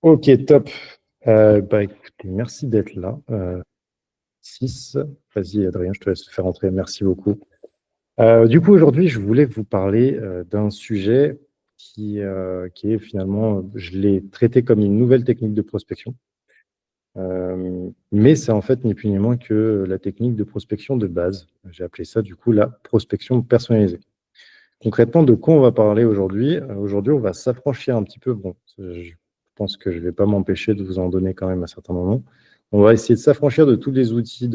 Ok, top. Écoutez, merci d'être là. 6. Vas-y, Adrien, je te laisse faire entrer. Merci beaucoup. Du coup, aujourd'hui, je voulais vous parler d'un sujet qui est finalement, je l'ai traité comme une nouvelle technique de prospection. Mais c'est en fait ni plus ni moins que la technique de prospection de base. J'ai appelé ça du coup la prospection personnalisée. Concrètement, de quoi on va parler aujourd'hui? Aujourd'hui, on va s'affranchir un petit peu. Bon, je pense que je ne vais pas m'empêcher de vous en donner quand même à certains moments. On va essayer de s'affranchir de tous les outils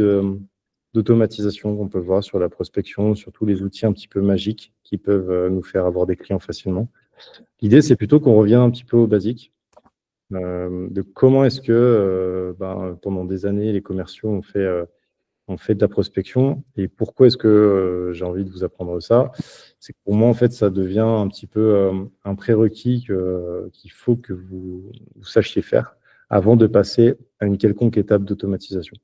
d'automatisation qu'on peut voir sur la prospection, sur tous les outils un petit peu magiques qui peuvent nous faire avoir des clients facilement. L'idée, c'est plutôt qu'on revienne un petit peu aux basiques, de comment est-ce que pendant des années, les commerciaux ont fait de la prospection. Et pourquoi est-ce que j'ai envie de vous apprendre ça? C'est que pour moi, en fait, ça devient un petit peu un prérequis qu'il faut que vous sachiez faire avant de passer à une quelconque étape d'automatisation.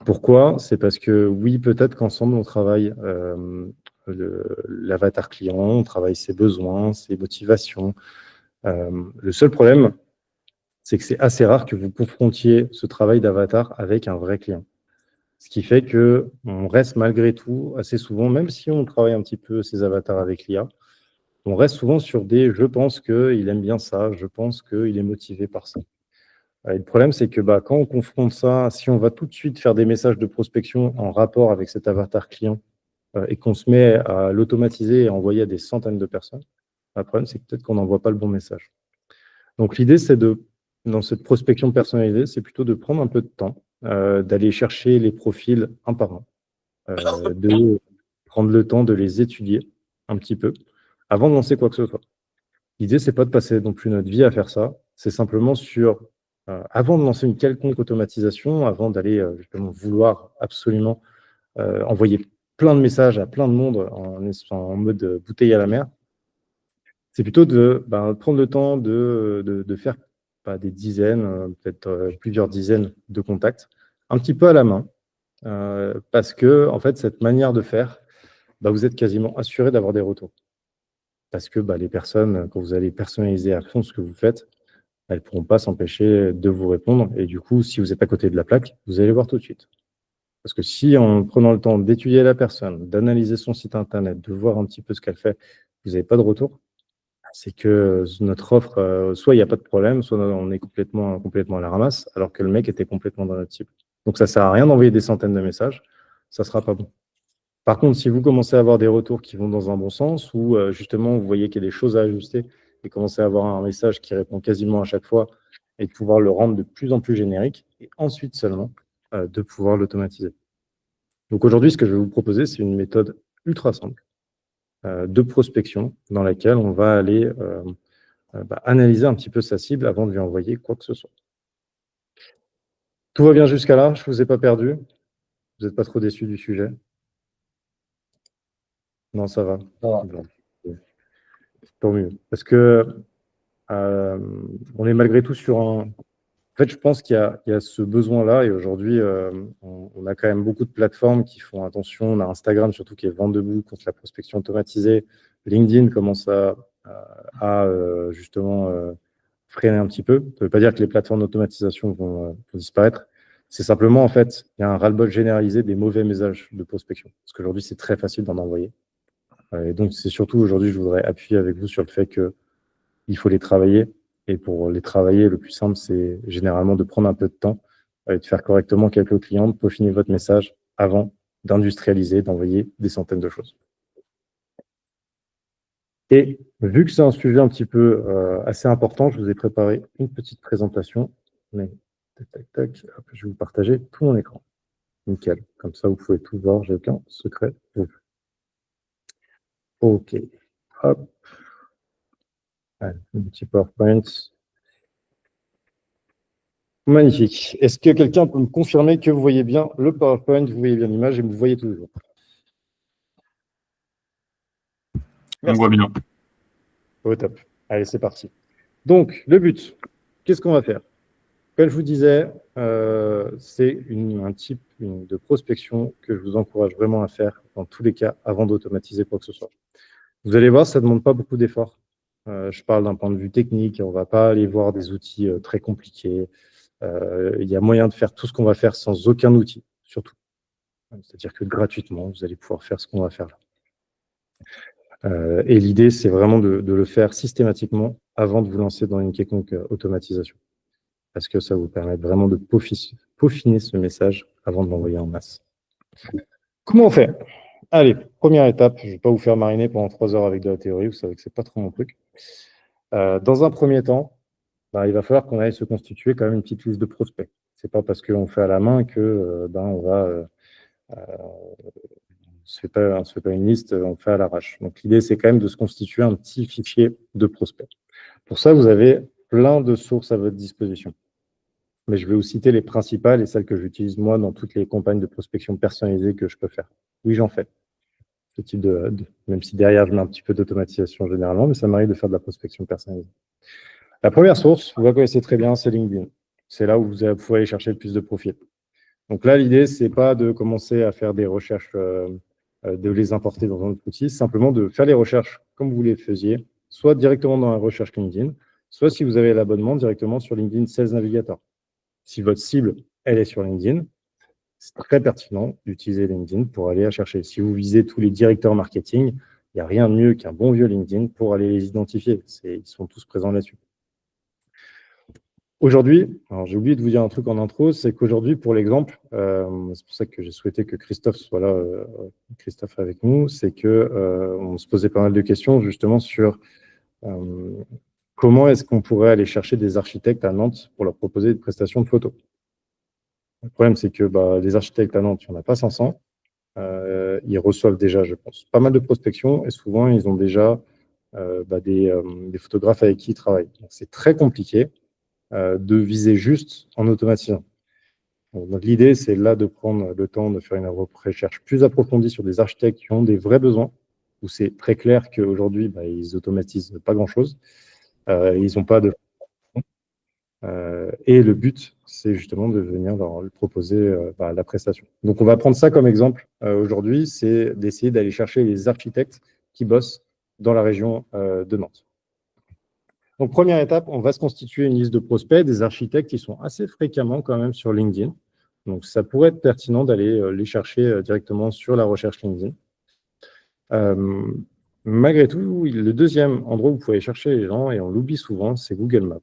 Pourquoi? C'est parce que oui, peut-être qu'ensemble, on travaille l'avatar client, on travaille ses besoins, ses motivations. Le seul problème, c'est que c'est assez rare que vous confrontiez ce travail d'avatar avec un vrai client. Ce qui fait qu'on reste malgré tout assez souvent, même si on travaille un petit peu ces avatars avec l'IA, on reste souvent sur des « je pense qu'il aime bien ça, je pense qu'il est motivé par ça ». Et le problème, c'est que quand on confronte ça, si on va tout de suite faire des messages de prospection en rapport avec cet avatar client et qu'on se met à l'automatiser et à envoyer à des centaines de personnes, le problème, c'est que peut-être qu'on n'envoie pas le bon message. Donc l'idée, c'est dans cette prospection personnalisée, c'est plutôt de prendre un peu de temps, d'aller chercher les profils un par un, de prendre le temps de les étudier un petit peu avant de lancer quoi que ce soit. L'idée, c'est pas de passer non plus notre vie à faire ça, c'est simplement avant de lancer une quelconque automatisation, avant d'aller justement vouloir absolument envoyer plein de messages à plein de monde en mode bouteille à la mer, c'est plutôt de prendre le temps de faire des dizaines, peut-être plusieurs dizaines de contacts, un petit peu à la main, parce que en fait, cette manière de faire, vous êtes quasiment assuré d'avoir des retours. Parce que les personnes, quand vous allez personnaliser à fond ce que vous faites, elles ne pourront pas s'empêcher de vous répondre. Et du coup, si vous êtes à côté de la plaque, vous allez voir tout de suite. Parce que si en prenant le temps d'étudier la personne, d'analyser son site internet, de voir un petit peu ce qu'elle fait, vous n'avez pas de retour, c'est que notre offre, soit il n'y a pas de problème, soit on est complètement à la ramasse, alors que le mec était complètement dans notre cible. Donc ça ne sert à rien d'envoyer des centaines de messages, ça ne sera pas bon. Par contre, si vous commencez à avoir des retours qui vont dans un bon sens, ou justement vous voyez qu'il y a des choses à ajuster, et commencez à avoir un message qui répond quasiment à chaque fois, et de pouvoir le rendre de plus en plus générique, et ensuite seulement de pouvoir l'automatiser. Donc aujourd'hui, ce que je vais vous proposer, c'est une méthode ultra simple de prospection dans laquelle on va aller analyser un petit peu sa cible avant de lui envoyer quoi que ce soit. Tout va bien jusqu'à là? Je ne vous ai pas perdu? Vous n'êtes pas trop déçus du sujet? Non, ça va. Voilà. Bon. Tant mieux. Parce que on est malgré tout sur un... En fait, je pense qu'il y a ce besoin-là, et aujourd'hui, on a quand même beaucoup de plateformes qui font attention. On a Instagram surtout qui est vent debout contre la prospection automatisée. LinkedIn commence à justement freiner un petit peu. Ça ne veut pas dire que les plateformes d'automatisation vont disparaître. C'est simplement, en fait, il y a un ras-le-bol généralisé des mauvais messages de prospection. Parce qu'aujourd'hui, c'est très facile d'en envoyer. Et donc, c'est surtout aujourd'hui, je voudrais appuyer avec vous sur le fait qu'il faut les travailler. Et pour les travailler, le plus simple, c'est généralement de prendre un peu de temps et de faire correctement quelques clients, de peaufiner votre message avant d'industrialiser, d'envoyer des centaines de choses. Et vu que c'est un sujet un petit peu assez important, je vous ai préparé une petite présentation. Mais tac, tac, tac, hop, je vais vous partager tout mon écran. Nickel. Comme ça, vous pouvez tout voir. J'ai aucun secret. OK. Hop. Allez, un petit PowerPoint. Magnifique. Est-ce que quelqu'un peut me confirmer que vous voyez bien le PowerPoint, vous voyez bien l'image et vous voyez toujours? On voit bien. Au top. Allez, c'est parti. Donc, le but, qu'est-ce qu'on va faire? Comme je vous disais, c'est un type de prospection que je vous encourage vraiment à faire dans tous les cas avant d'automatiser quoi que ce soit. Vous allez voir, ça ne demande pas beaucoup d'efforts. Je parle d'un point de vue technique. On ne va pas aller voir des outils très compliqués. Il y a moyen de faire tout ce qu'on va faire sans aucun outil, surtout. C'est-à-dire que gratuitement, vous allez pouvoir faire ce qu'on va faire là. Et l'idée, c'est vraiment de le faire systématiquement avant de vous lancer dans une quelconque automatisation. Parce que ça vous permet vraiment de peaufiner ce message avant de l'envoyer en masse. Comment on fait? Allez, première étape, je ne vais pas vous faire mariner pendant 3 heures avec de la théorie, vous savez que ce n'est pas trop mon truc. Dans un premier temps, il va falloir qu'on aille se constituer quand même une petite liste de prospects. Ce n'est pas parce qu'on fait à la main que on va... on ne se fait pas une liste, on fait à l'arrache. Donc l'idée, c'est quand même de se constituer un petit fichier de prospects. Pour ça, vous avez plein de sources à votre disposition. Mais je vais vous citer les principales et celles que j'utilise moi dans toutes les campagnes de prospection personnalisées que je peux faire. Oui, j'en fais. Ce type même si derrière, je mets un petit peu d'automatisation généralement, mais ça m'arrive de faire de la prospection personnalisée. La première source, vous la connaissez très bien, c'est LinkedIn. C'est là où vous allez pouvoir aller chercher le plus de profils. Donc là, l'idée, ce n'est pas de commencer à faire des recherches, de les importer dans un autre outil, simplement de faire les recherches comme vous les faisiez, soit directement dans la recherche LinkedIn, soit si vous avez l'abonnement directement sur LinkedIn Sales Navigator. Si votre cible, elle est sur LinkedIn, c'est très pertinent d'utiliser LinkedIn pour aller la chercher. Si vous visez tous les directeurs marketing, il n'y a rien de mieux qu'un bon vieux LinkedIn pour aller les identifier. Ils sont tous présents là-dessus. Aujourd'hui, alors j'ai oublié de vous dire un truc en intro, c'est qu'aujourd'hui, pour l'exemple, c'est pour ça que j'ai souhaité que Christophe soit là, Christophe avec nous, c'est qu'on se posait pas mal de questions justement sur comment est-ce qu'on pourrait aller chercher des architectes à Nantes pour leur proposer une prestation de photos. Le problème, c'est que les architectes à Nantes, il n'y en a pas 500. Ils reçoivent déjà, je pense, pas mal de prospection et souvent, ils ont déjà des photographes avec qui ils travaillent. Donc, c'est très compliqué de viser juste en automatisant. Donc, l'idée, c'est là de prendre le temps de faire une recherche plus approfondie sur des architectes qui ont des vrais besoins, où c'est très clair qu'aujourd'hui, ils automatisent pas grand-chose. Ils n'ont pas de... et le but, c'est justement de venir leur proposer la prestation. Donc, on va prendre ça comme exemple aujourd'hui, c'est d'essayer d'aller chercher les architectes qui bossent dans la région de Nantes. Donc, première étape, on va se constituer une liste de prospects, des architectes qui sont assez fréquemment quand même sur LinkedIn. Donc, ça pourrait être pertinent d'aller les chercher directement sur la recherche LinkedIn. Malgré tout, le deuxième endroit où vous pouvez chercher les gens, et on l'oublie souvent, c'est Google Maps.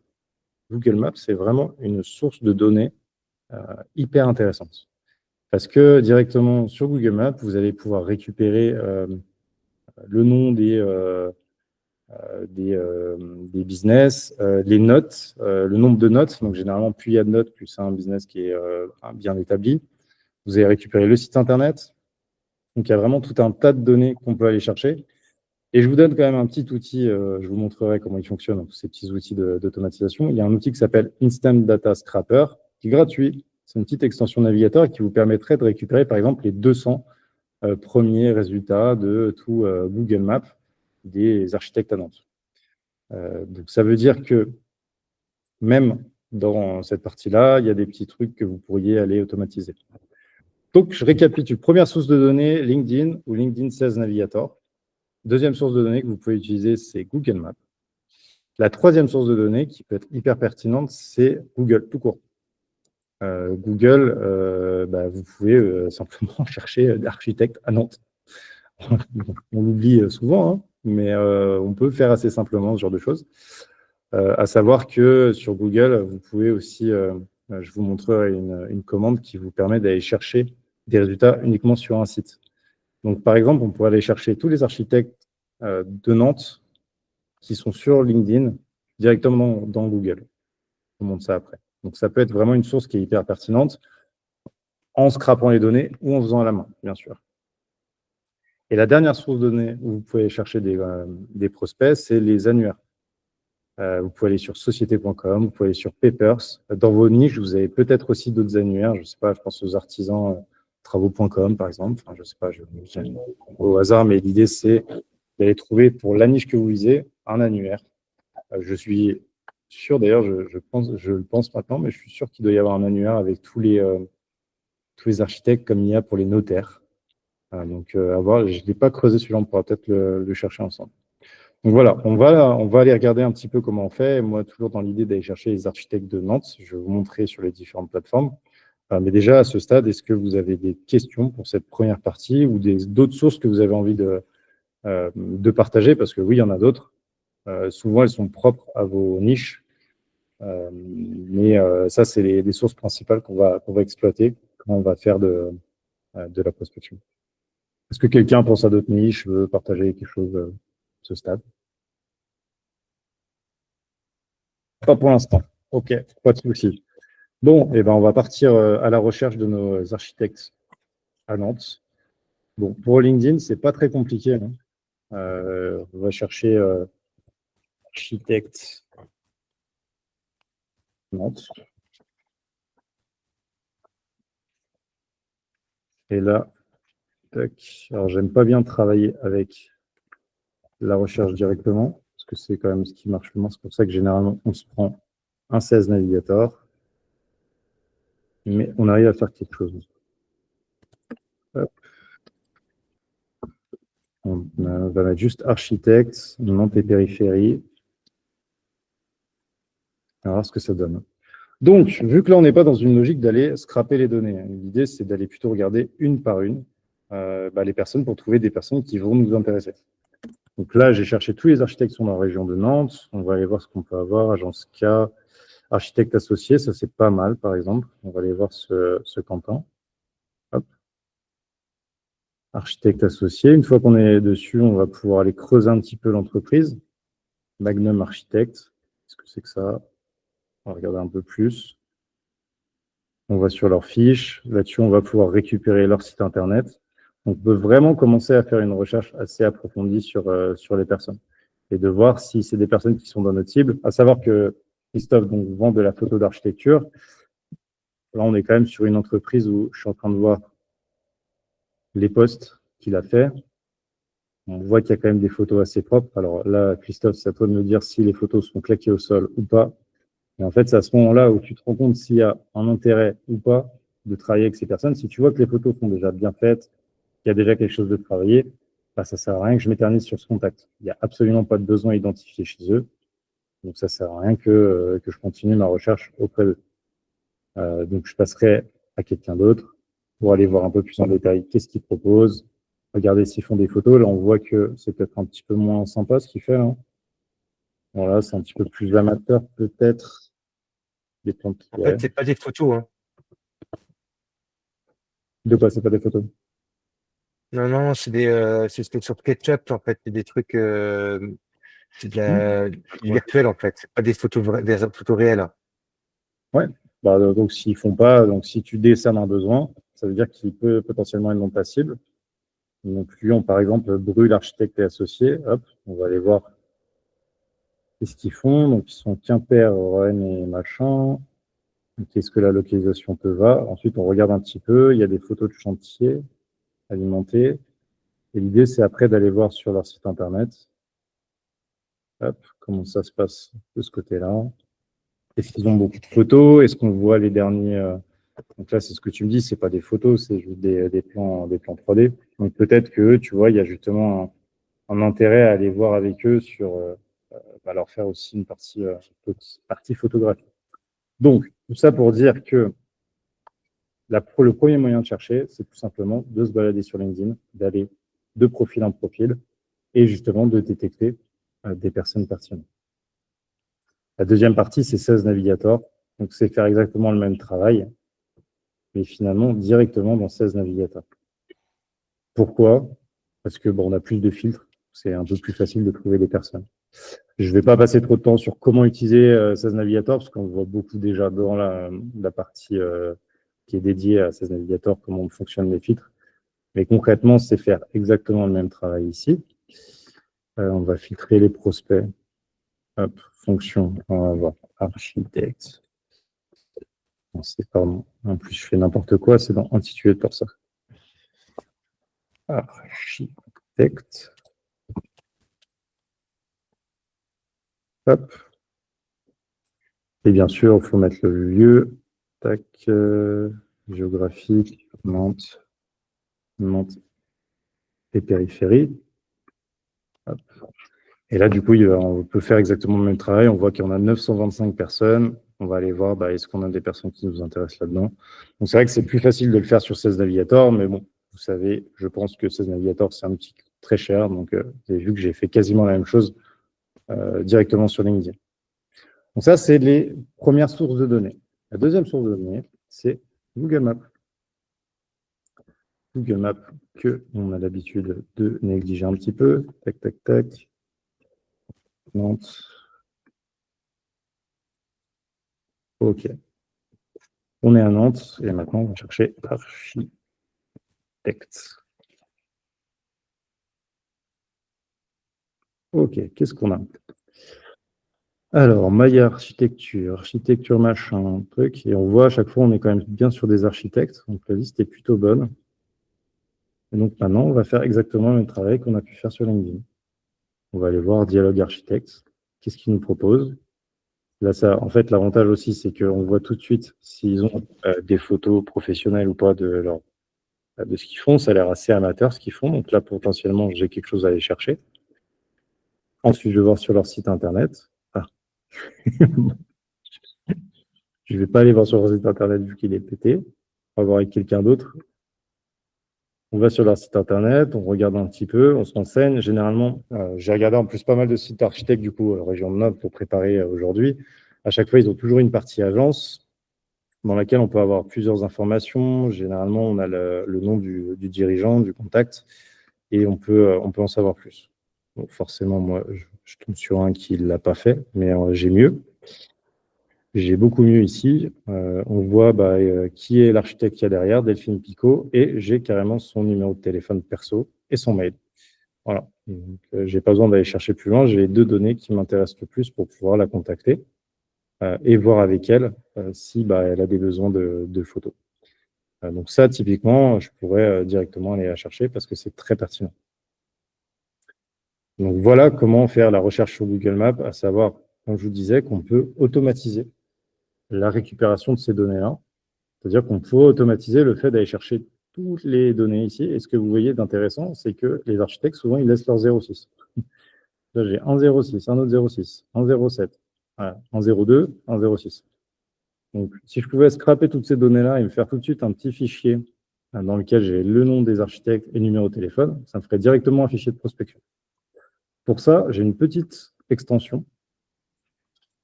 Google Maps, c'est vraiment une source de données hyper intéressante. Parce que directement sur Google Maps, vous allez pouvoir récupérer le nom des business, les notes, le nombre de notes. Donc, généralement, plus il y a de notes, plus c'est un business qui est bien établi. Vous allez récupérer le site Internet. Donc, il y a vraiment tout un tas de données qu'on peut aller chercher. Et je vous donne quand même un petit outil, je vous montrerai comment il fonctionne, tous ces petits outils d'automatisation. Il y a un outil qui s'appelle Instant Data Scraper, qui est gratuit. C'est une petite extension navigateur qui vous permettrait de récupérer, par exemple, les 200 premiers résultats de tout Google Maps des architectes à Nantes. Donc, ça veut dire que même dans cette partie-là, il y a des petits trucs que vous pourriez aller automatiser. Donc, je récapitule. Première source de données, LinkedIn ou LinkedIn Sales Navigator. Deuxième source de données que vous pouvez utiliser, c'est Google Maps. La troisième source de données qui peut être hyper pertinente, c'est Google, tout court. Google, vous pouvez simplement chercher d'architectes à Nantes. On l'oublie souvent, hein, mais on peut faire assez simplement ce genre de choses. À savoir que sur Google, vous pouvez aussi, je vous montrerai une commande qui vous permet d'aller chercher des résultats uniquement sur un site. Donc, par exemple, on pourrait aller chercher tous les architectes de Nantes qui sont sur LinkedIn directement dans Google. Je vous montre ça après. Donc, ça peut être vraiment une source qui est hyper pertinente en scrapant les données ou en faisant à la main, bien sûr. Et la dernière source de données où vous pouvez chercher des prospects, c'est les annuaires. Vous pouvez aller sur société.com, vous pouvez aller sur Papers. Dans vos niches, vous avez peut-être aussi d'autres annuaires. Je ne sais pas, je pense aux artisans travaux.com, par exemple. Enfin, je ne sais pas, je au hasard, mais l'idée, c'est d'aller trouver pour la niche que vous visez un annuaire. Je suis sûr, d'ailleurs, je le pense maintenant, mais je suis sûr qu'il doit y avoir un annuaire avec tous les architectes comme il y a pour les notaires. Donc, à voir, je ne l'ai pas creusé celui-là, on pourra peut-être le chercher ensemble. Donc voilà, on va aller regarder un petit peu comment on fait. Moi, toujours dans l'idée d'aller chercher les architectes de Nantes. Je vais vous montrer sur les différentes plateformes. Mais déjà, à ce stade, est-ce que vous avez des questions pour cette première partie ou d'autres sources que vous avez envie de partager? Parce que oui, il y en a d'autres. Souvent, elles sont propres à vos niches. Mais ça, c'est les sources principales qu'on va exploiter quand on va faire de la prospection. Est-ce que quelqu'un pense à d'autres niches, veut partager quelque chose à ce stade? Pas pour l'instant. OK, pas de souci. Bon, eh ben, on va partir à la recherche de nos architectes à Nantes. Bon, pour LinkedIn, c'est pas très compliqué, hein. On va chercher architecte Nantes. Et là, tac. Alors, j'aime pas bien travailler avec la recherche directement, parce que c'est quand même ce qui marche le moins. C'est pour ça que généralement, on se prend un 16 Navigator, mais on arrive à faire quelque chose. Hop. On va mettre juste architecte, Nantes et périphérie. On va voir ce que ça donne. Donc, vu que là, on n'est pas dans une logique d'aller scraper les données, l'idée, c'est d'aller plutôt regarder une par une les personnes pour trouver des personnes qui vont nous intéresser. Donc là, j'ai cherché tous les architectes qui sont dans la région de Nantes. On va aller voir ce qu'on peut avoir. Agence K, architecte associé, ça c'est pas mal, par exemple. On va aller voir ce Quentin. Hop. Architecte associé. Une fois qu'on est dessus, on va pouvoir aller creuser un petit peu l'entreprise. Magnum Architecte. Qu'est-ce que c'est que ça? On va regarder un peu plus. On va sur leur fiche. Là-dessus, on va pouvoir récupérer leur site internet. On peut vraiment commencer à faire une recherche assez approfondie sur les personnes et de voir si c'est des personnes qui sont dans notre cible. À savoir que Christophe donc, vend de la photo d'architecture. Là, on est quand même sur une entreprise où je suis en train de voir les posts qu'il a fait. On voit qu'il y a quand même des photos assez propres. Alors là, Christophe, c'est à toi de me dire si les photos sont claquées au sol ou pas. Et en fait, c'est à ce moment-là où tu te rends compte s'il y a un intérêt ou pas de travailler avec ces personnes. Si tu vois que les photos sont déjà bien faites, qu'il y a déjà quelque chose de travaillé, ça ne sert à rien que je m'éternise sur ce contact. Il n'y a absolument pas de besoin identifié chez eux. Donc, ça ne sert à rien que je continue ma recherche auprès d'eux. Donc, je passerai à quelqu'un d'autre pour aller voir un peu plus en détail qu'est-ce qu'ils proposent, regarder s'ils font des photos. Là, on voit que c'est peut-être un petit peu moins sympa ce qu'il fait. Hein. Voilà, c'est un petit peu plus amateur peut-être. Des plantes, En fait, c'est pas des photos. Hein. De quoi, c'est pas des photos? Non, non, c'est sur SketchUp, en fait. C'est des trucs, c'est du virtuel, en fait. C'est pas des photos réelles. Ouais. Donc, s'ils font pas, donc si tu décernes un besoin, ça veut dire qu'il peut potentiellement être non passible. Donc, lui, par exemple, Brûle, architecte et associé. Hop, on va aller voir qu'est-ce qu'ils font. Donc, ils sont Quimper, Rennes et machin. Qu'est-ce que la localisation te va? Ensuite, on regarde un petit peu. Il y a des photos de chantier alimentées. Et l'idée, c'est après d'aller voir sur leur site internet. Hop, comment ça se passe de ce côté-là. Est-ce qu'ils ont beaucoup de photos? Est-ce qu'on voit les derniers Donc là, c'est ce que tu me dis, c'est pas des photos, c'est juste des plans 3D. Donc peut-être que tu vois, il y a justement un intérêt à aller voir avec eux sur leur faire aussi une partie photographie. Donc, tout ça pour dire que le premier moyen de chercher, c'est tout simplement de se balader sur LinkedIn, d'aller de profil en profil et justement de détecter des personnes pertinentes. La deuxième partie, c'est 16 Navigator. Donc, c'est faire exactement le même travail, mais finalement directement dans 16 Navigator. Pourquoi? Parce que on a plus de filtres, c'est un peu plus facile de trouver des personnes. Je ne vais pas passer trop de temps sur comment utiliser 16 Navigator, parce qu'on voit beaucoup déjà dans la partie qui est dédiée à 16 Navigator, comment fonctionnent les filtres. Mais concrètement, c'est faire exactement le même travail ici. On va filtrer les prospects. Hop, fonction, on va voir architecte. Pardon, en plus je fais n'importe quoi, c'est dans intitulé pour ça. Architecte. Hop. Et bien sûr, il faut mettre le lieu. Tac. Géographique, Nantes et périphérie. Hop. Et là, du coup, on peut faire exactement le même travail. On voit qu'il y en a 925 personnes. On va aller voir, est-ce qu'on a des personnes qui nous intéressent là-dedans. Donc, c'est vrai que c'est plus facile de le faire sur 16 Navigator, mais bon, vous savez, je pense que 16 Navigator, c'est un outil très cher. Donc, vous avez vu que j'ai fait quasiment la même chose directement sur LinkedIn. Donc, ça, c'est les premières sources de données. La deuxième source de données, c'est Google Maps. Google Maps que on a l'habitude de négliger un petit peu. Tac, tac, tac. Nantes. OK. On est à Nantes et maintenant on va chercher architecte. OK, qu'est-ce qu'on a? Alors, Maya architecture machin, truc, et on voit à chaque fois on est quand même bien sur des architectes, donc la liste est plutôt bonne. Et donc maintenant, on va faire exactement le même travail qu'on a pu faire sur LinkedIn. On va aller voir Dialogue Architecte. Qu'est-ce qu'ils nous proposent? Là, ça, en fait, l'avantage aussi, c'est qu'on voit tout de suite s'ils ont des photos professionnelles ou pas de ce qu'ils font. Ça a l'air assez amateur ce qu'ils font. Donc là, potentiellement, j'ai quelque chose à aller chercher. Ensuite, je vais voir sur leur site internet. Ah. Je ne vais pas aller voir sur leur site internet vu qu'il est pété. On va voir avec quelqu'un d'autre. On va sur leur site internet, on regarde un petit peu, on se renseigne. Généralement, j'ai regardé en plus pas mal de sites d'architectes du coup, région de Nantes pour préparer aujourd'hui. À chaque fois, ils ont toujours une partie agence dans laquelle on peut avoir plusieurs informations. Généralement, on a le nom du dirigeant, du contact, et on peut en savoir plus. Donc forcément, moi, je tombe sur un qui ne l'a pas fait, mais j'ai mieux. J'ai beaucoup mieux ici. On voit qui est l'architecte qu'il y a derrière, Delphine Picot, et j'ai carrément son numéro de téléphone perso et son mail. Voilà. Je n'ai pas besoin d'aller chercher plus loin. J'ai les deux données qui m'intéressent le plus pour pouvoir la contacter et voir avec elle si elle a des besoins de photos. Donc ça, typiquement, je pourrais directement aller la chercher parce que c'est très pertinent. Donc voilà comment faire la recherche sur Google Maps, à savoir, comme je vous disais, qu'on peut automatiser la récupération de ces données-là. C'est-à-dire qu'on peut automatiser le fait d'aller chercher toutes les données ici. Et ce que vous voyez d'intéressant, c'est que les architectes, souvent, ils laissent leur 06. Là, j'ai un 06, un autre 06, un 07, voilà, un 02, un 06. Donc, si je pouvais scraper toutes ces données-là et me faire tout de suite un petit fichier dans lequel j'ai le nom des architectes et le numéro de téléphone, ça me ferait directement un fichier de prospection. Pour ça, j'ai une petite extension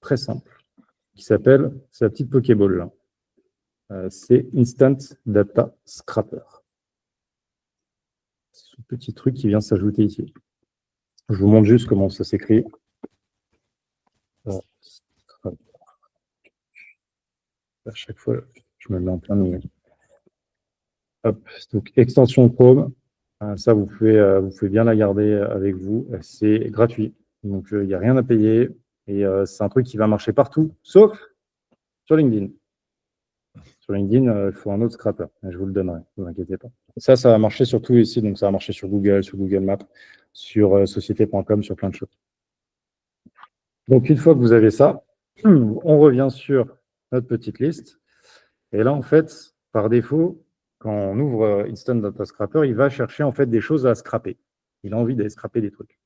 très simple qui s'appelle, c'est la petite Pokéball là. C'est Instant Data Scraper. C'est ce petit truc qui vient s'ajouter ici. Je vous montre juste comment ça s'écrit. À chaque fois, je me mets en plein milieu. Hop, donc extension Chrome. Ça, vous pouvez bien la garder avec vous. C'est gratuit. Donc, il n'y a rien à payer. Et c'est un truc qui va marcher partout, sauf sur LinkedIn. Sur LinkedIn, il faut un autre scraper. Je vous le donnerai, ne vous inquiétez pas. Ça va marcher sur tout ici. Donc, ça va marcher sur Google Maps, sur société.com, sur plein de choses. Donc, une fois que vous avez ça, on revient sur notre petite liste. Et là, en fait, par défaut, quand on ouvre Instant Data Scraper, il va chercher en fait des choses à scraper. Il a envie d'aller scraper des trucs.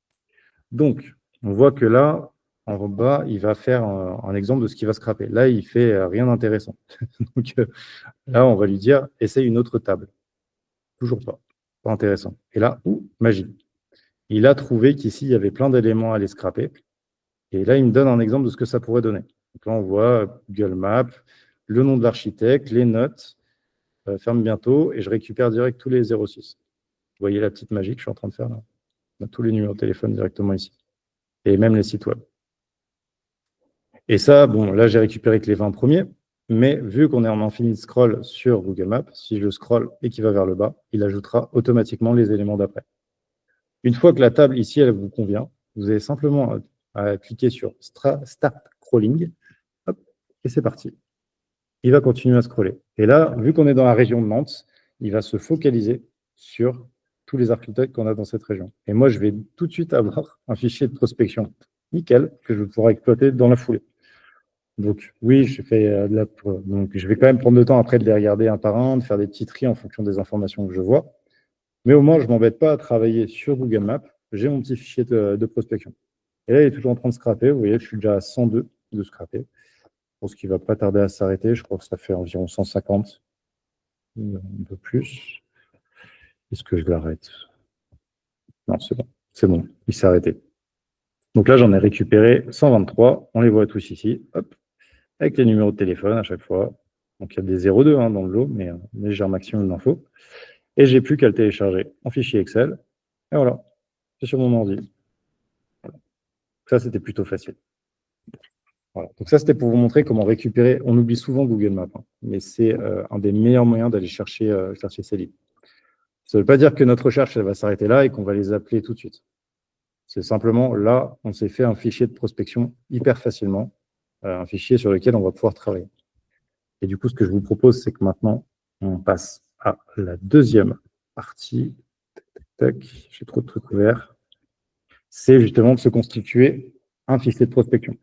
Donc, on voit que là, en bas, il va faire un exemple de ce qu'il va scraper. Là, il ne fait rien d'intéressant. Donc, là, on va lui dire, essaye une autre table. Toujours pas. Pas intéressant. Et là, magie. Il a trouvé qu'ici, il y avait plein d'éléments à aller scraper. Et là, il me donne un exemple de ce que ça pourrait donner. Donc là, on voit Google Maps, le nom de l'architecte, les notes, ferme bientôt, et je récupère direct tous les 06. Vous voyez la petite magie que je suis en train de faire là? On a tous les numéros de téléphone directement ici. Et même les sites web. Et ça, bon, là, j'ai récupéré que les 20 premiers, mais vu qu'on est en infini scroll sur Google Maps, si je scroll et qu'il va vers le bas, il ajoutera automatiquement les éléments d'après. Une fois que la table ici, elle vous convient, vous avez simplement à cliquer sur Start Crawling, hop, et c'est parti. Il va continuer à scroller. Et là, vu qu'on est dans la région de Nantes, il va se focaliser sur tous les architectes qu'on a dans cette région. Et moi, je vais tout de suite avoir un fichier de prospection nickel que je vais pouvoir exploiter dans la foulée. Donc oui, je fais donc je vais quand même prendre le temps après de les regarder un par un, de faire des petits tris en fonction des informations que je vois. Mais au moins, je ne m'embête pas à travailler sur Google Maps. J'ai mon petit fichier de prospection. Et là, il est toujours en train de scraper. Vous voyez, je suis déjà à 102 de scraper. Pour ce qui ne va pas tarder à s'arrêter. Je crois que ça fait environ 150, un peu plus. Est-ce que je l'arrête? Non, c'est bon. C'est bon. Il s'est arrêté. Donc là, j'en ai récupéré 123. On les voit tous ici. Hop. Avec les numéros de téléphone à chaque fois. Donc il y a des 02 dans le lot, mais j'ai un maximum d'infos. Et j'ai plus qu'à le télécharger en fichier Excel. Et voilà. C'est sur mon ordi. Voilà. Ça, c'était plutôt facile. Voilà. Donc ça, c'était pour vous montrer comment récupérer. On oublie souvent Google Maps, mais c'est un des meilleurs moyens d'aller chercher ces livres. Ça ne veut pas dire que notre recherche elle va s'arrêter là et qu'on va les appeler tout de suite. C'est simplement là, on s'est fait un fichier de prospection hyper facilement, un fichier sur lequel on va pouvoir travailler. Et du coup, ce que je vous propose, c'est que maintenant, on passe à la deuxième partie. Tac, j'ai trop de trucs ouverts. C'est justement de se constituer un fichier de prospection.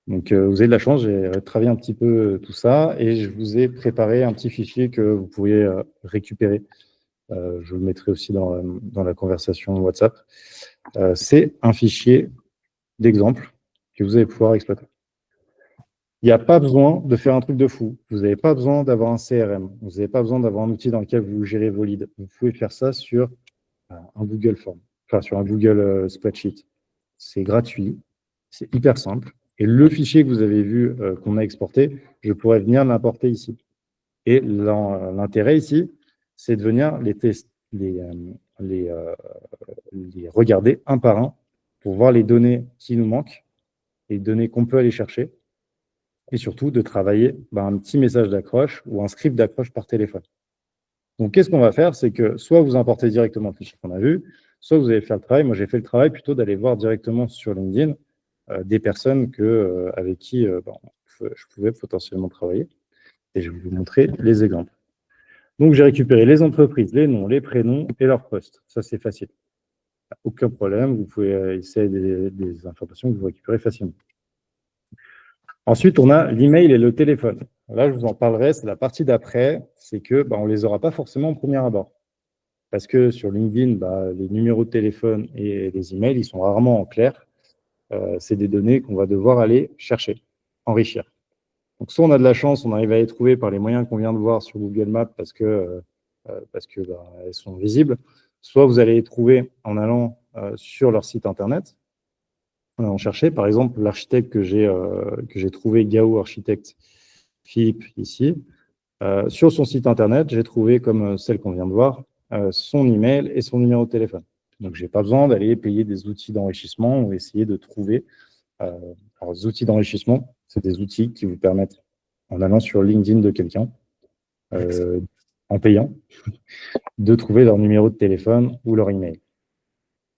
Donc, vous avez de la chance, j'ai travaillé un petit peu tout ça et je vous ai préparé un petit fichier que vous pourriez récupérer. Je vous le mettrai aussi dans la conversation WhatsApp. C'est un fichier d'exemple que vous allez pouvoir exploiter. Il n'y a pas besoin de faire un truc de fou. Vous n'avez pas besoin d'avoir un CRM. Vous n'avez pas besoin d'avoir un outil dans lequel vous gérez vos leads. Vous pouvez faire ça sur un Google Form, enfin sur un Google Spreadsheet. C'est gratuit, c'est hyper simple. Et le fichier que vous avez vu qu'on a exporté, je pourrais venir l'importer ici. Et l'intérêt ici, c'est de venir les regarder un par un pour voir les données qui nous manquent, les données qu'on peut aller chercher, et surtout de travailler un petit message d'accroche ou un script d'accroche par téléphone. Donc, qu'est-ce qu'on va faire? C'est que soit vous importez directement le fichier qu'on a vu, soit vous allez faire le travail. Moi, j'ai fait le travail plutôt d'aller voir directement sur LinkedIn des personnes avec qui je pouvais potentiellement travailler. Et je vais vous montrer les exemples. Donc, j'ai récupéré les entreprises, les noms, les prénoms et leurs postes. Ça, c'est facile. Aucun problème. Vous pouvez essayer des informations que vous récupérez facilement. Ensuite, on a l'email et le téléphone. Là, je vous en parlerai, c'est la partie d'après, c'est que on ne les aura pas forcément au premier abord. Parce que sur LinkedIn, les numéros de téléphone et les emails, ils sont rarement en clair. C'est des données qu'on va devoir aller chercher, enrichir. Donc, soit on a de la chance, on arrive à les trouver par les moyens qu'on vient de voir sur Google Maps parce que elles sont visibles, soit vous allez les trouver en allant sur leur site internet, en allant chercher. Par exemple, l'architecte que j'ai trouvé, Gao Architecte Philippe, ici, sur son site internet, j'ai trouvé, comme celle qu'on vient de voir, son email et son numéro de téléphone. Donc, je n'ai pas besoin d'aller payer des outils d'enrichissement ou essayer de trouver. Alors, les outils d'enrichissement, c'est des outils qui vous permettent, en allant sur LinkedIn de quelqu'un, en payant, de trouver leur numéro de téléphone ou leur email.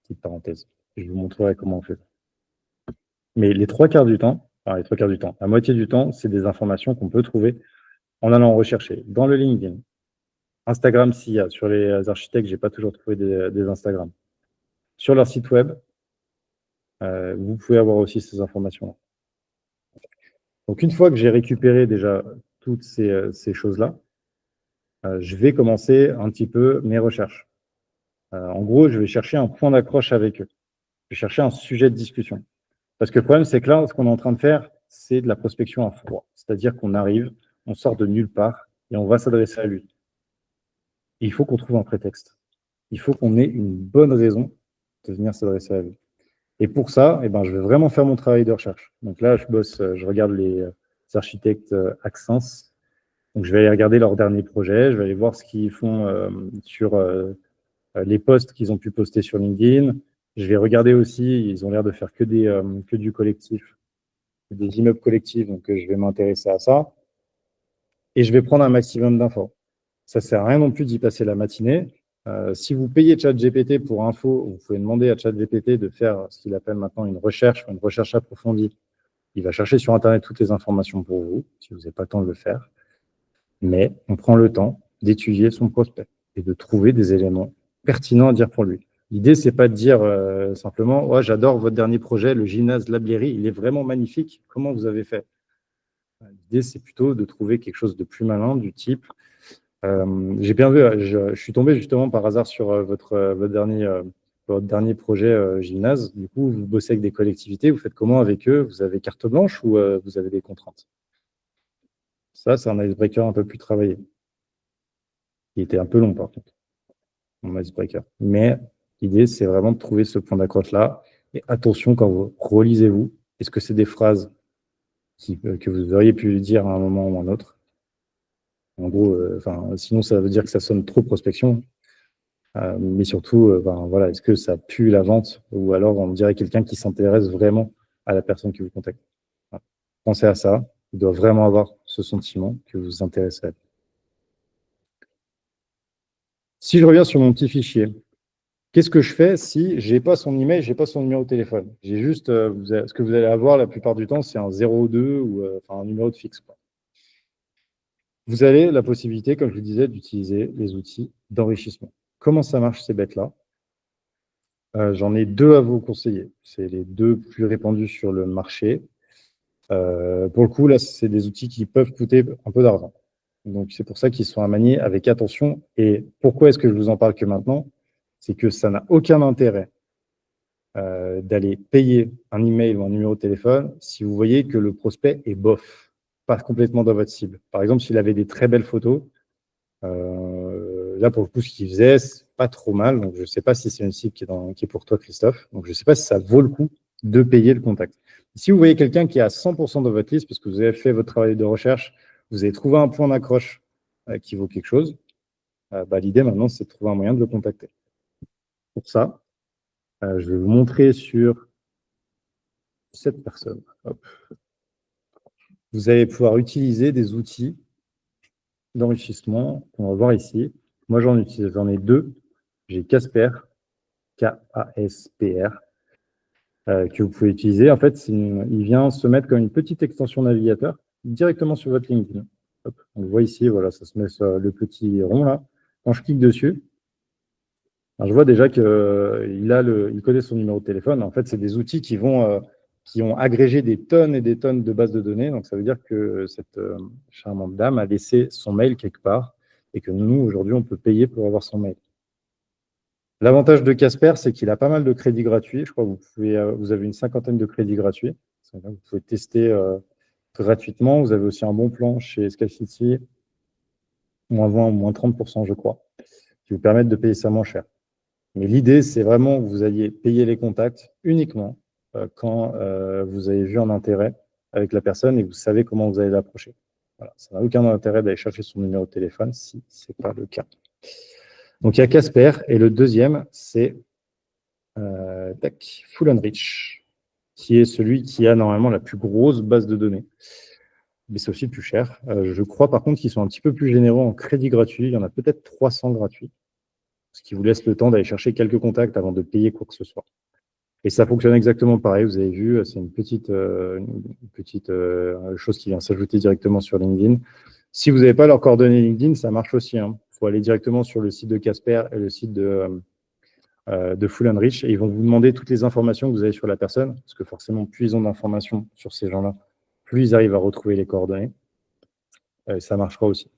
Petite parenthèse. Je vous montrerai comment on fait. Mais les trois quarts du temps, la moitié du temps, c'est des informations qu'on peut trouver en allant rechercher dans le LinkedIn. Instagram, s'il y a. Sur les architectes, je n'ai pas toujours trouvé des Instagram. Sur leur site web, vous pouvez avoir aussi ces informations-là. Donc, une fois que j'ai récupéré déjà toutes ces choses-là, je vais commencer un petit peu mes recherches. En gros, je vais chercher un point d'accroche avec eux. Je vais chercher un sujet de discussion. Parce que le problème, c'est que là, ce qu'on est en train de faire, c'est de la prospection à froid. C'est-à-dire qu'on arrive, on sort de nulle part et on va s'adresser à lui. Et il faut qu'on trouve un prétexte. Il faut qu'on ait une bonne raison de venir s'adresser à lui. Et pour ça, je vais vraiment faire mon travail de recherche. Donc là, je regarde les architectes Accens. Donc je vais aller regarder leurs derniers projets, je vais aller voir ce qu'ils font sur les posts qu'ils ont pu poster sur LinkedIn. Je vais regarder aussi, ils ont l'air de faire que du collectif, des immeubles collectifs, donc je vais m'intéresser à ça. Et je vais prendre un maximum d'infos. Ça ne sert à rien non plus d'y passer la matinée. Si vous payez ChatGPT pour info, vous pouvez demander à ChatGPT de faire ce qu'il appelle maintenant une recherche approfondie. Il va chercher sur Internet toutes les informations pour vous, si vous n'avez pas le temps de le faire. Mais on prend le temps d'étudier son prospect et de trouver des éléments pertinents à dire pour lui. L'idée, c'est pas de dire simplement « Ouais, j'adore votre dernier projet, le gymnase Labléry, il est vraiment magnifique, comment vous avez fait ?» L'idée, c'est plutôt de trouver quelque chose de plus malin, du type j'ai bien vu, je suis tombé justement par hasard sur votre dernier votre dernier projet gymnase, du coup, vous bossez avec des collectivités, vous faites comment avec eux? Vous avez carte blanche ou vous avez des contraintes? Ça, c'est un icebreaker un peu plus travaillé. Il était un peu long, par contre, mon icebreaker. Mais l'idée, c'est vraiment de trouver ce point d'accroche-là. Et attention, quand vous relisez-vous, est-ce que c'est des phrases que vous auriez pu dire à un moment ou à un autre? En gros, sinon, ça veut dire que ça sonne trop prospection. Mais surtout, voilà, est-ce que ça pue la vente ou alors on dirait quelqu'un qui s'intéresse vraiment à la personne qui vous contacte. Voilà. Pensez à ça. Il doit vraiment avoir ce sentiment que vous vous intéressez à lui. Si je reviens sur mon petit fichier, qu'est-ce que je fais si je n'ai pas son email, je n'ai pas son numéro de téléphone? J'ai juste, ce que vous allez avoir la plupart du temps, c'est un 02 ou un numéro de fixe, quoi. Vous avez la possibilité, comme je vous disais, d'utiliser les outils d'enrichissement. Comment ça marche ces bêtes-là? J'en ai deux à vous conseiller. C'est les deux plus répandus sur le marché. Pour le coup, là, c'est des outils qui peuvent coûter un peu d'argent. Donc, c'est pour ça qu'ils sont à manier avec attention. Et pourquoi est-ce que je vous en parle que maintenant? C'est que ça n'a aucun intérêt d'aller payer un email ou un numéro de téléphone si vous voyez que le prospect est bof, pas complètement dans votre cible. Par exemple, s'il avait des très belles photos, là, pour le coup, ce qu'il faisait, c'est pas trop mal. Donc, je ne sais pas si c'est une cible qui est pour toi, Christophe. Donc, je ne sais pas si ça vaut le coup de payer le contact. Si vous voyez quelqu'un qui est à 100% dans votre liste, parce que vous avez fait votre travail de recherche, vous avez trouvé un point d'accroche qui vaut quelque chose, l'idée maintenant, c'est de trouver un moyen de le contacter. Pour ça, je vais vous montrer sur cette personne. Hop. Vous allez pouvoir utiliser des outils d'enrichissement qu'on va voir ici. Moi, j'en ai deux. J'ai Casper, K-A-S-P-R, que vous pouvez utiliser. En fait, il vient se mettre comme une petite extension navigateur directement sur votre LinkedIn. Hop, on le voit ici, voilà, ça se met sur le petit rond là. Quand je clique dessus, alors je vois déjà qu'il il connaît son numéro de téléphone. En fait, c'est des outils qui ont agrégé des tonnes et des tonnes de bases de données. Donc, ça veut dire que cette charmante dame a laissé son mail quelque part et que nous, aujourd'hui, on peut payer pour avoir son mail. L'avantage de Casper, c'est qu'il a pas mal de crédits gratuits. Je crois que vous avez une 50aine de crédits gratuits. Vous pouvez tester gratuitement. Vous avez aussi un bon plan chez SkyCity, moins 20 ou moins 30%, je crois, qui vous permettent de payer ça moins cher. Mais l'idée, c'est vraiment que vous alliez payer les contacts uniquement quand vous avez vu un intérêt avec la personne et que vous savez comment vous allez l'approcher. Voilà, ça n'a aucun intérêt d'aller chercher son numéro de téléphone si ce n'est pas le cas. Donc, il y a Casper et le deuxième, c'est Full and Rich, qui est celui qui a normalement la plus grosse base de données. Mais c'est aussi le plus cher. Je crois par contre qu'ils sont un petit peu plus généreux en crédit gratuit. Il y en a peut-être 300 gratuits, ce qui vous laisse le temps d'aller chercher quelques contacts avant de payer quoi que ce soit. Et ça fonctionne exactement pareil, vous avez vu, c'est une petite chose qui vient s'ajouter directement sur LinkedIn. Si vous n'avez pas leurs coordonnées LinkedIn, ça marche aussi. Il faut aller directement sur le site de Casper et le site de Full and Rich, et ils vont vous demander toutes les informations que vous avez sur la personne, parce que forcément, plus ils ont d'informations sur ces gens-là, plus ils arrivent à retrouver les coordonnées. Ça marchera aussi.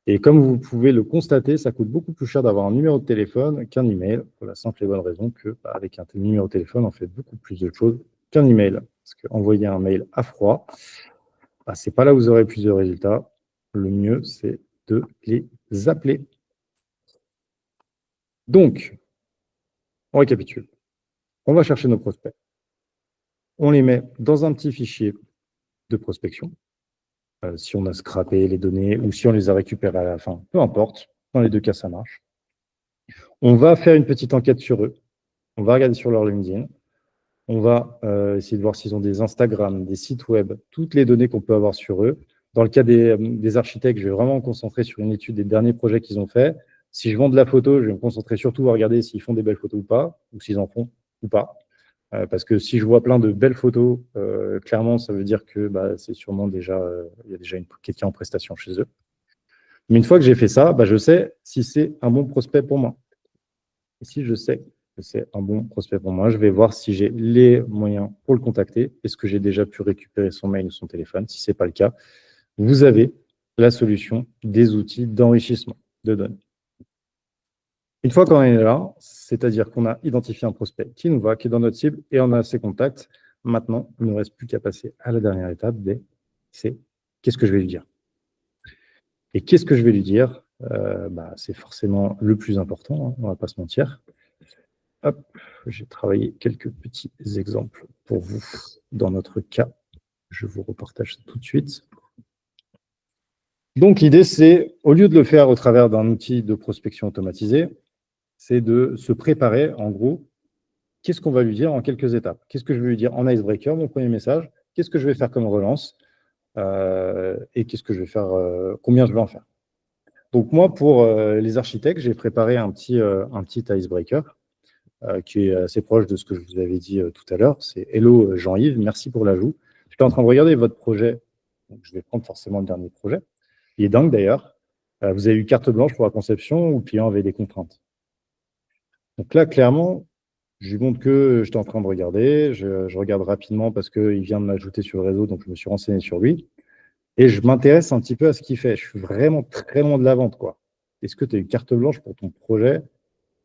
Et comme vous pouvez le constater, ça coûte beaucoup plus cher d'avoir un numéro de téléphone qu'un email, pour la simple et bonne raison que, avec un numéro de téléphone, on fait beaucoup plus de choses qu'un email. Parce qu'envoyer un mail à froid, c'est pas là où vous aurez plus de résultats. Le mieux, c'est de les appeler. Donc, on récapitule. On va chercher nos prospects. On les met dans un petit fichier de prospection. Si on a scrappé les données ou si on les a récupérées à la fin, peu importe. Dans les deux cas, ça marche. On va faire une petite enquête sur eux. On va regarder sur leur LinkedIn. On va essayer de voir s'ils ont des Instagram, des sites web, toutes les données qu'on peut avoir sur eux. Dans le cas des architectes, je vais vraiment me concentrer sur une étude des derniers projets qu'ils ont faits. Si je vends de la photo, je vais me concentrer surtout à regarder s'ils font des belles photos ou pas, ou s'ils en font ou pas. Parce que si je vois plein de belles photos, clairement, ça veut dire que c'est sûrement déjà, il y a déjà quelqu'un en prestation chez eux. Mais une fois que j'ai fait ça, je sais si c'est un bon prospect pour moi. Et si je sais que c'est un bon prospect pour moi, je vais voir si j'ai les moyens pour le contacter. Est-ce que j'ai déjà pu récupérer son mail ou son téléphone? Si ce n'est pas le cas, vous avez la solution des outils d'enrichissement de données. Une fois qu'on est là, c'est-à-dire qu'on a identifié un prospect qui nous va, qui est dans notre cible, et on a ses contacts, maintenant, il ne nous reste plus qu'à passer à la dernière étape, c'est qu'est-ce que je vais lui dire? Et qu'est-ce que je vais lui dire? C'est forcément le plus important, hein, on ne va pas se mentir. Hop, j'ai travaillé quelques petits exemples pour vous dans notre cas. Je vous repartage ça tout de suite. Donc, l'idée, c'est, au lieu de le faire au travers d'un outil de prospection automatisé, c'est de se préparer, en gros, qu'est-ce qu'on va lui dire en quelques étapes? Qu'est-ce que je vais lui dire en icebreaker, mon premier message? Qu'est-ce que je vais faire comme relance? Et qu'est-ce que je vais faire? Combien je vais en faire? Donc, moi, pour les architectes, j'ai préparé un petit icebreaker qui est assez proche de ce que je vous avais dit tout à l'heure. C'est Hello Jean-Yves, merci pour l'ajout. J'étais en train de regarder votre projet. Donc, je vais prendre forcément le dernier projet. Il est dingue d'ailleurs. Vous avez eu carte blanche pour la conception ou le client avait des contraintes? Donc là, clairement, je lui montre que j'étais en train de regarder. Je regarde rapidement parce qu'il vient de m'ajouter sur le réseau, donc je me suis renseigné sur lui. Et je m'intéresse un petit peu à ce qu'il fait. Je suis vraiment très loin de la vente, quoi. Est-ce que tu as eu carte blanche pour ton projet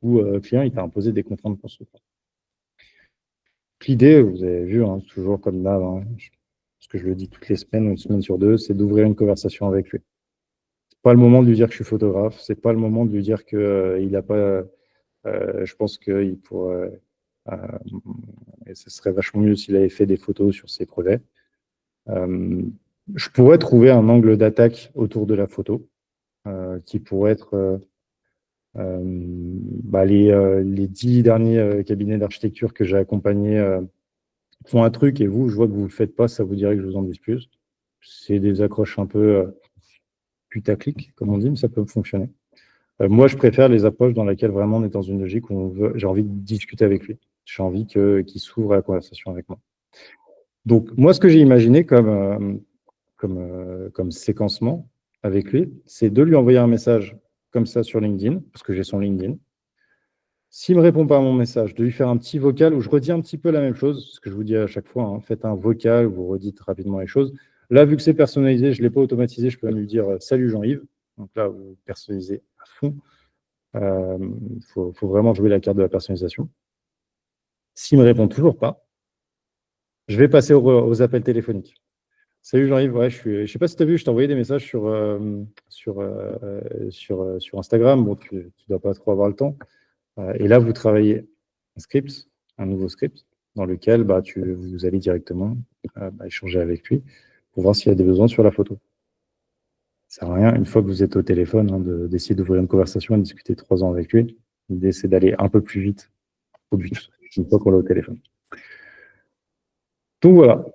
ou le client il t'a imposé des contraintes pour ce projet? L'idée, vous avez vu, hein, toujours comme d'hab, hein, parce que je le dis toutes les semaines, une semaine sur deux, c'est d'ouvrir une conversation avec lui. C'est pas le moment de lui dire que je suis photographe, c'est pas le moment de lui dire que il a pas. Je pense qu'il pourrait. Euh, et ce serait vachement mieux s'il avait fait des photos sur ses projets. Je pourrais trouver un angle d'attaque autour de la photo qui pourrait être les 10 derniers cabinets d'architecture que j'ai accompagnés font un truc et vous, je vois que vous ne le faites pas, ça vous dirait que je vous en dise plus. C'est des accroches un peu putaclic, comme on dit, mais ça peut fonctionner. Moi, je préfère les approches dans lesquelles vraiment on est dans une logique où j'ai envie de discuter avec lui. J'ai envie qu'il s'ouvre à la conversation avec moi. Donc, moi, ce que j'ai imaginé comme séquencement avec lui, c'est de lui envoyer un message comme ça sur LinkedIn, parce que j'ai son LinkedIn. S'il ne me répond pas à mon message, de lui faire un petit vocal où je redis un petit peu la même chose, ce que je vous dis à chaque fois, hein, faites un vocal où vous redites rapidement les choses. Là, vu que c'est personnalisé, je ne l'ai pas automatisé, je peux même lui dire salut Jean-Yves. Donc là, vous personnalisez à fond. Il faut vraiment jouer la carte de la personnalisation. S'il ne me répond toujours pas, je vais passer aux appels téléphoniques. Salut Jean-Yves, ouais, je ne sais pas si tu as vu, je t'ai envoyé des messages sur Instagram. Bon, tu ne dois pas trop avoir le temps. Et là, vous travaillez un nouveau script, dans lequel vous allez directement échanger avec lui pour voir s'il y a des besoins sur la photo. Ça ne sert à rien, une fois que vous êtes au téléphone, hein, d'essayer d'ouvrir une conversation et de discuter 3 ans avec lui. L'idée, c'est d'aller un peu plus vite au but, une fois qu'on est au téléphone. Donc voilà,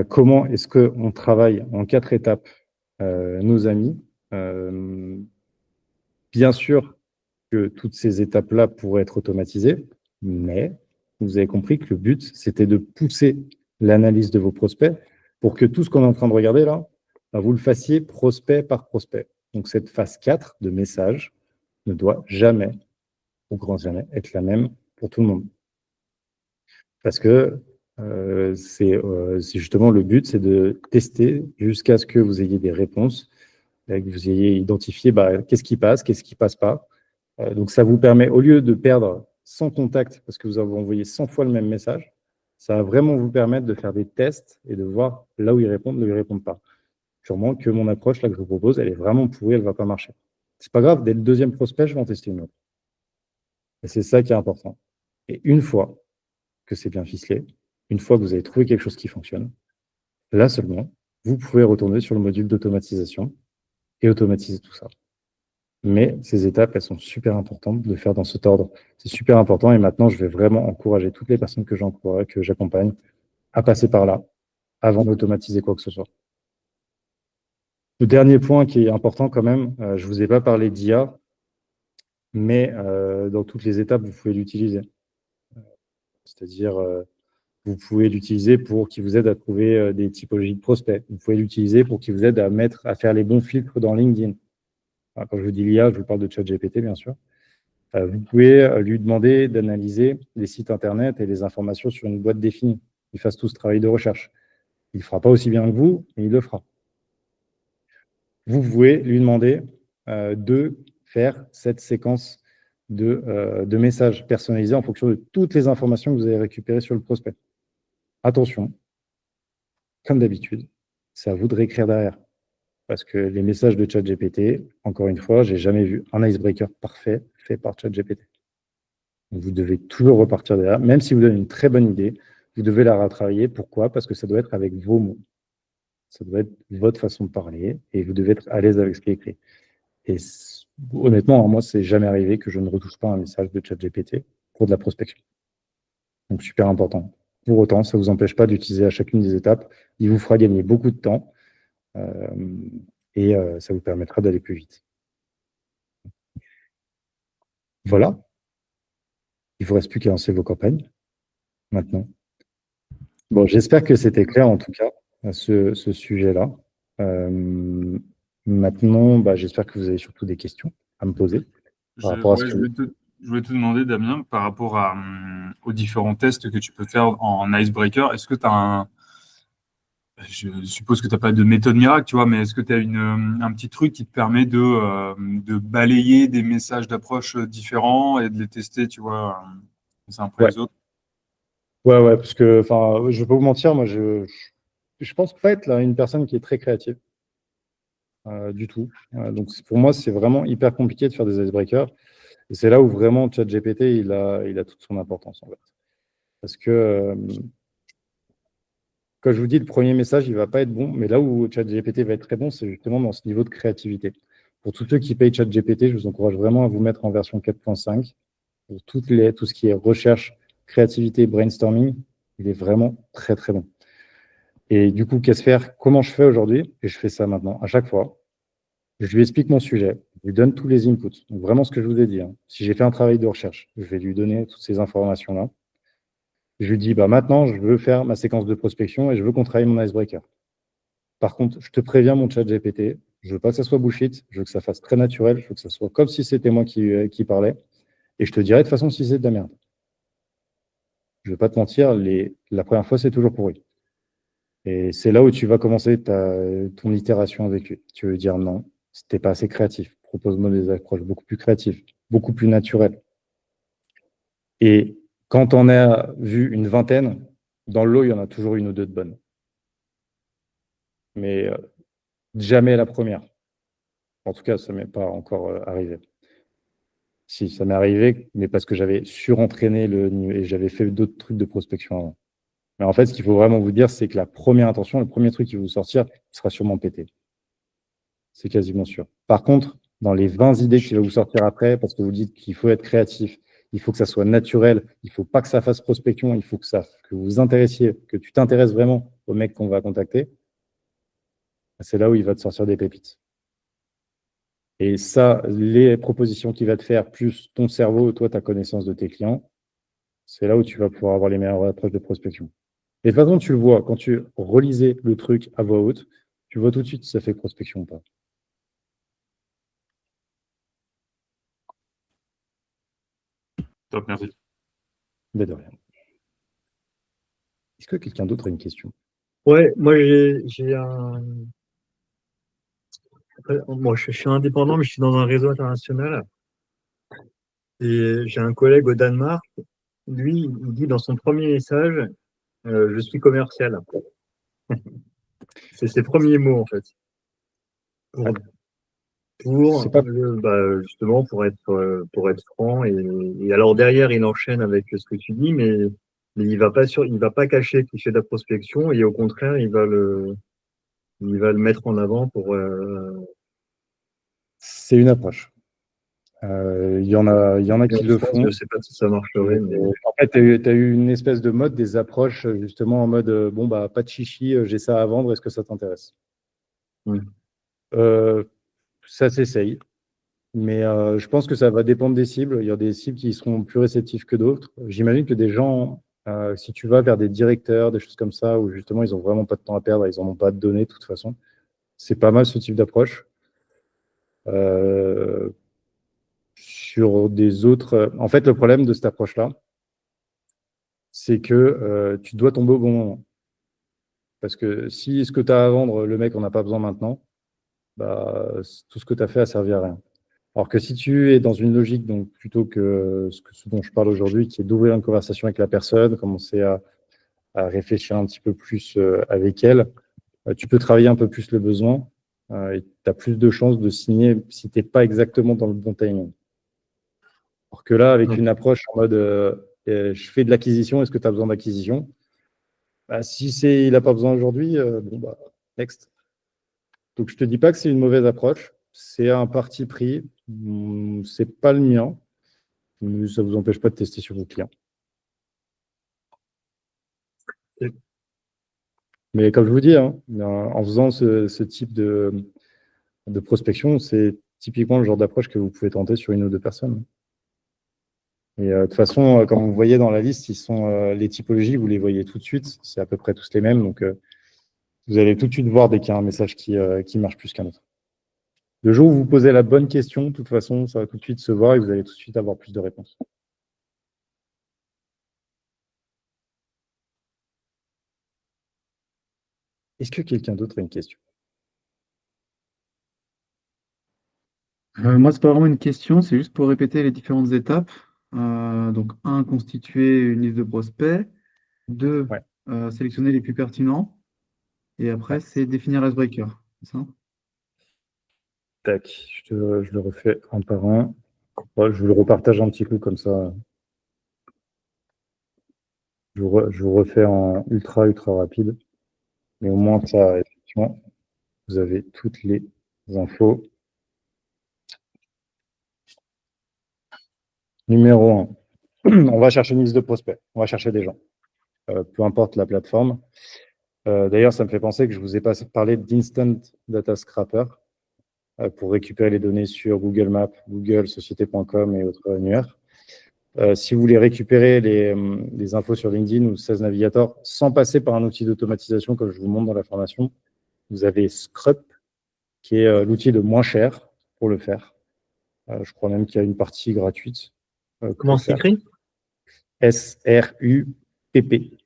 comment est-ce qu'on travaille en 4 étapes nos amis? Bien sûr que toutes ces étapes-là pourraient être automatisées, mais vous avez compris que le but, c'était de pousser l'analyse de vos prospects pour que tout ce qu'on est en train de regarder là, vous le fassiez prospect par prospect. Donc cette phase 4 de message ne doit jamais, au grand jamais, être la même pour tout le monde. Parce que c'est justement le but, c'est de tester jusqu'à ce que vous ayez des réponses, que vous ayez identifié qu'est-ce qui passe pas. Donc ça vous permet, au lieu de perdre 100 contacts parce que vous avez envoyé 100 fois le même message, ça va vraiment vous permettre de faire des tests et de voir là où ils répondent, là où ils ne répondent pas. Sûrement que mon approche là que je vous propose, elle est vraiment pourrie, elle ne va pas marcher. C'est pas grave, dès le deuxième prospect, je vais en tester une autre. Et c'est ça qui est important. Et une fois que c'est bien ficelé, une fois que vous avez trouvé quelque chose qui fonctionne, là seulement, vous pouvez retourner sur le module d'automatisation et automatiser tout ça. Mais ces étapes, elles sont super importantes de faire dans cet ordre. C'est super important et maintenant, je vais vraiment encourager toutes les personnes que j'accompagne à passer par là avant d'automatiser quoi que ce soit. Le dernier point qui est important quand même, je ne vous ai pas parlé d'IA, mais dans toutes les étapes, vous pouvez l'utiliser. C'est-à-dire, vous pouvez l'utiliser pour qu'il vous aide à trouver des typologies de prospects. Vous pouvez l'utiliser pour qu'il vous aide à faire les bons filtres dans LinkedIn. Quand je vous dis l'IA, je vous parle de ChatGPT, bien sûr. Vous pouvez lui demander d'analyser les sites Internet et les informations sur une boîte définie. Il fasse tout ce travail de recherche. Il ne fera pas aussi bien que vous, mais il le fera. Vous pouvez lui demander de faire cette séquence de messages personnalisés en fonction de toutes les informations que vous avez récupérées sur le prospect. Attention, comme d'habitude, c'est à vous de réécrire derrière. Parce que les messages de ChatGPT, encore une fois, j'ai jamais vu un icebreaker parfait fait par ChatGPT. Vous devez toujours repartir derrière. Même si vous avez une très bonne idée, vous devez la retravailler. Pourquoi? Parce que ça doit être avec vos mots. Ça doit être votre façon de parler et vous devez être à l'aise avec ce qui est écrit. Et honnêtement, moi, c'est jamais arrivé que je ne retouche pas un message de ChatGPT pour de la prospection. Donc, super important. Pour autant, ça ne vous empêche pas d'utiliser à chacune des étapes. Il vous fera gagner beaucoup de temps et ça vous permettra d'aller plus vite. Voilà. Il ne vous reste plus qu'à lancer vos campagnes maintenant. Bon, j'espère que c'était clair en tout cas, ce sujet-là. Maintenant, j'espère que vous avez surtout des questions à me poser par rapport à ce que... Je voulais te demander, Damien, par rapport aux différents tests que tu peux faire en icebreaker, est-ce que tu as je suppose que tu n'as pas de méthode miracle, tu vois, mais est-ce que tu as un petit truc qui te permet de balayer des messages d'approche différents et de les tester, tu vois, les uns après les autres? Ouais, parce que, enfin, je vais pas vous mentir, moi, je pense pas être là une personne qui est très créative du tout. Donc, pour moi, c'est vraiment hyper compliqué de faire des icebreakers. Et c'est là où vraiment ChatGPT, il a toute son importance, en fait. Parce que, quand je vous dis, le premier message, il va pas être bon, mais là où ChatGPT va être très bon, c'est justement dans ce niveau de créativité. Pour tous ceux qui payent ChatGPT, je vous encourage vraiment à vous mettre en version 4.5. Pour tout ce qui est recherche, créativité, brainstorming, il est vraiment très, très bon. Et du coup, qu'est-ce faire? Comment je fais aujourd'hui? Et je fais ça maintenant, à chaque fois. Je lui explique mon sujet, je lui donne tous les inputs. Donc vraiment ce que je vous ai dit. Si j'ai fait un travail de recherche, je vais lui donner toutes ces informations-là. Je lui dis, maintenant, je veux faire ma séquence de prospection et je veux qu'on travaille mon icebreaker. Par contre, je te préviens, mon chat GPT, je veux pas que ça soit bullshit, je veux que ça fasse très naturel, je veux que ça soit comme si c'était moi qui parlais. Et je te dirai de toute façon si c'est de la merde. Je ne vais pas te mentir, la première fois, c'est toujours pourri. Et c'est là où tu vas commencer ton itération avec lui. Tu veux dire non, c'était pas assez créatif. Propose-moi des approches beaucoup plus créatives, beaucoup plus naturelles. Et quand on a vu une vingtaine, dans le lot, il y en a toujours une ou deux de bonnes. Mais jamais la première. En tout cas, ça ne m'est pas encore arrivé. Si, ça m'est arrivé, mais parce que j'avais surentraîné et j'avais fait d'autres trucs de prospection avant. Mais en fait, ce qu'il faut vraiment vous dire, c'est que la première intention, le premier truc qui va vous sortir, il sera sûrement pété. C'est quasiment sûr. Par contre, dans les 20 idées qui vont vous sortir après, parce que vous dites qu'il faut être créatif, il faut que ça soit naturel, il ne faut pas que ça fasse prospection, il faut que vous vous intéressiez, que tu t'intéresses vraiment au mec qu'on va contacter, c'est là où il va te sortir des pépites. Et ça, les propositions qu'il va te faire, plus ton cerveau, toi, ta connaissance de tes clients, c'est là où tu vas pouvoir avoir les meilleures approches de prospection. Et de toute façon, tu le vois, quand tu relisais le truc à voix haute, tu vois tout de suite si ça fait prospection ou pas. Top, merci. Mais de rien. Est-ce que quelqu'un d'autre a une question? Ouais, moi j'ai un. Moi, je suis indépendant, mais je suis dans un réseau international. Et j'ai un collègue au Danemark. Lui, il dit dans son premier message, je suis commercial. C'est ses premiers mots, en fait. Justement, pour être franc. Et alors derrière, il enchaîne avec ce que tu dis, mais il va pas cacher qu'il fait de la prospection, et au contraire, il va le mettre en avant pour. C'est une approche. Il y en a qui le font. Je ne sais pas si ça marcherait. Mais... En fait, tu as eu une espèce de mode, des approches, justement, en mode pas de chichi, j'ai ça à vendre, est-ce que ça t'intéresse? Ça s'essaye. Mais je pense que ça va dépendre des cibles. Il y a des cibles qui seront plus réceptives que d'autres. J'imagine que des gens, si tu vas vers des directeurs, des choses comme ça, où justement ils n'ont vraiment pas de temps à perdre, ils n'en ont pas de données de toute façon, c'est pas mal ce type d'approche. Sur des autres. En fait, le problème de cette approche-là, c'est que tu dois tomber au bon moment. Parce que si ce que tu as à vendre, le mec, on n'a pas besoin maintenant, tout ce que tu as fait a servi à rien. Alors que si tu es dans une logique, donc plutôt que ce dont je parle aujourd'hui, qui est d'ouvrir une conversation avec la personne, commencer à réfléchir un petit peu plus avec elle, tu peux travailler un peu plus le besoin et tu as plus de chances de signer si tu n'es pas exactement dans le bon timing. Alors que là, avec une approche en mode je fais de l'acquisition, est-ce que tu as besoin d'acquisition? Bah, si il n'a pas besoin aujourd'hui, bon, bah, next. Donc, je ne te dis pas que c'est une mauvaise approche, c'est un parti pris, c'est pas le mien, mais ça ne vous empêche pas de tester sur vos clients. Ok. Mais comme je vous dis, hein, en faisant ce type de prospection, c'est typiquement le genre d'approche que vous pouvez tenter sur une ou deux personnes. Et de toute façon, comme vous voyez dans la liste, les typologies, vous les voyez tout de suite, c'est à peu près tous les mêmes, donc vous allez tout de suite voir dès qu'il y a un message qui marche plus qu'un autre. Le jour où vous posez la bonne question, de toute façon, ça va tout de suite se voir et vous allez tout de suite avoir plus de réponses. Est-ce que quelqu'un d'autre a une question? Moi, c'est pas vraiment une question, c'est juste pour répéter les différentes étapes. Donc, 1, constituer une liste de prospects. 2, Ouais. sélectionner les plus pertinents. Et après, c'est définir l'icebreaker. C'est ça? Tac, je le refais un par un. Ouais, je vous le repartage un petit peu comme ça. Je vous refais en ultra rapide. Mais au moins, ça, effectivement, vous avez toutes les infos. Numéro 1, on va chercher une liste de prospects. On va chercher des gens. Peu importe la plateforme. D'ailleurs, ça me fait penser que je ne vous ai pas parlé d'Instant Data Scraper pour récupérer les données sur Google Maps, Google, société.com et autres annuaires. Si vous voulez récupérer les infos sur LinkedIn ou Sales Navigator sans passer par un outil d'automatisation, comme je vous montre dans la formation, vous avez Scrup, qui est l'outil le moins cher pour le faire. Je crois même qu'il y a une partie gratuite. Comment c'est écrit? SRUPP.